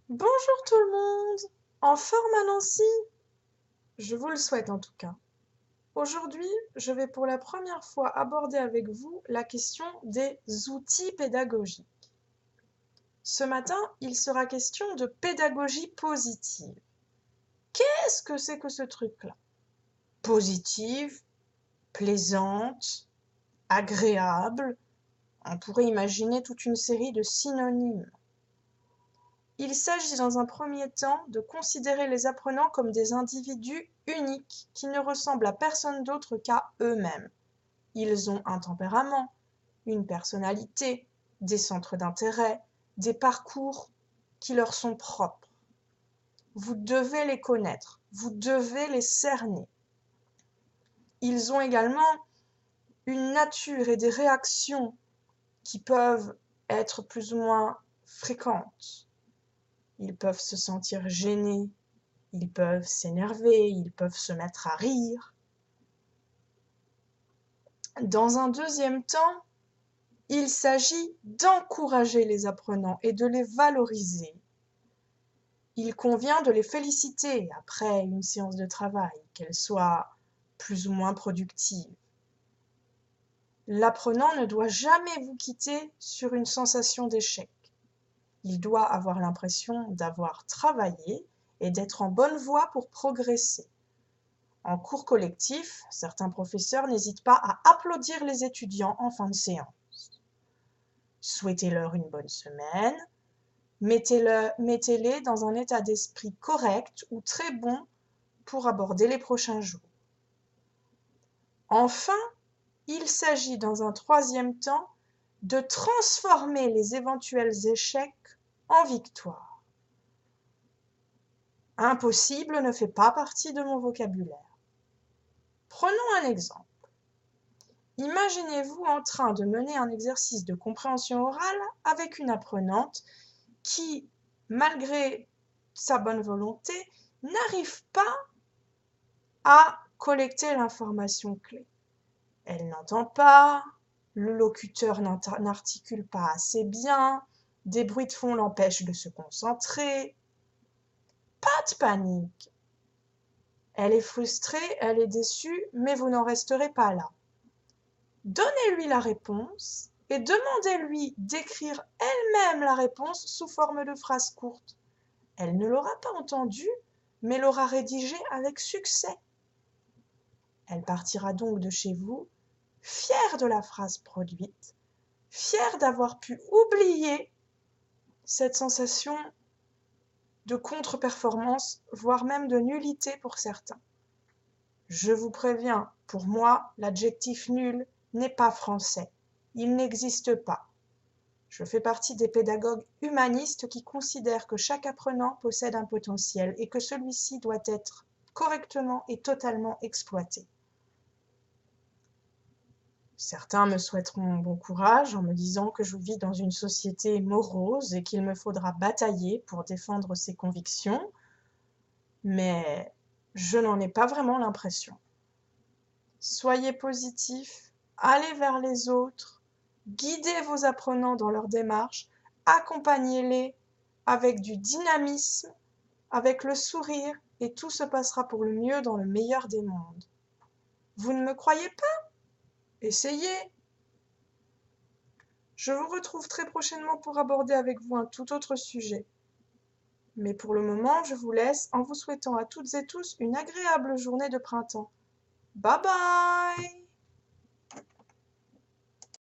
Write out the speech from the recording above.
Bonjour tout le monde! En forme à Nancy? Je vous le souhaite en tout cas. Aujourd'hui, je vais pour la première fois aborder avec vous la question des outils pédagogiques. Ce matin, il sera question de pédagogie positive. Qu'est-ce que c'est que ce truc-là? Positive, plaisante, agréable, on pourrait imaginer toute une série de synonymes. Il s'agit dans un premier temps de considérer les apprenants comme des individus uniques qui ne ressemblent à personne d'autre qu'à eux-mêmes. Ils ont un tempérament, une personnalité, des centres d'intérêt, des parcours qui leur sont propres. Vous devez les connaître, vous devez les cerner. Ils ont également une nature et des réactions qui peuvent être plus ou moins fréquentes. Ils peuvent se sentir gênés, ils peuvent s'énerver, ils peuvent se mettre à rire. Dans un deuxième temps, il s'agit d'encourager les apprenants et de les valoriser. Il convient de les féliciter après une séance de travail, qu'elle soit plus ou moins productive. L'apprenant ne doit jamais vous quitter sur une sensation d'échec. Il doit avoir l'impression d'avoir travaillé et d'être en bonne voie pour progresser. En cours collectif, certains professeurs n'hésitent pas à applaudir les étudiants en fin de séance. Souhaitez-leur une bonne semaine, mettez-les dans un état d'esprit correct ou très bon pour aborder les prochains jours. Enfin, il s'agit dans un troisième temps de transformer les éventuels échecs en victoires. Impossible ne fait pas partie de mon vocabulaire. Prenons un exemple. Imaginez-vous en train de mener un exercice de compréhension orale avec une apprenante qui, malgré sa bonne volonté, n'arrive pas à collecter l'information clé. Elle n'entend pas, le locuteur n'articule pas assez bien, des bruits de fond l'empêchent de se concentrer. Pas de panique. Elle est frustrée, elle est déçue, mais vous n'en resterez pas là. Donnez-lui la réponse et demandez-lui d'écrire elle-même la réponse sous forme de phrase courte. Elle ne l'aura pas entendue, mais l'aura rédigée avec succès. Elle partira donc de chez vous, fière de la phrase produite, fière d'avoir pu oublier cette sensation de contre-performance, voire même de nullité pour certains. Je vous préviens, pour moi, l'adjectif nul n'est pas français. Il n'existe pas. Je fais partie des pédagogues humanistes qui considèrent que chaque apprenant possède un potentiel et que celui-ci doit être correctement et totalement exploité. Certains me souhaiteront bon courage en me disant que je vis dans une société morose et qu'il me faudra batailler pour défendre ses convictions, mais je n'en ai pas vraiment l'impression. Soyez positifs, allez vers les autres, guidez vos apprenants dans leur démarche, accompagnez-les avec du dynamisme, avec le sourire, et tout se passera pour le mieux dans le meilleur des mondes. Vous ne me croyez pas? Essayez! Je vous retrouve très prochainement pour aborder avec vous un tout autre sujet. Mais pour le moment, je vous laisse en vous souhaitant à toutes et tous une agréable journée de printemps. Bye bye!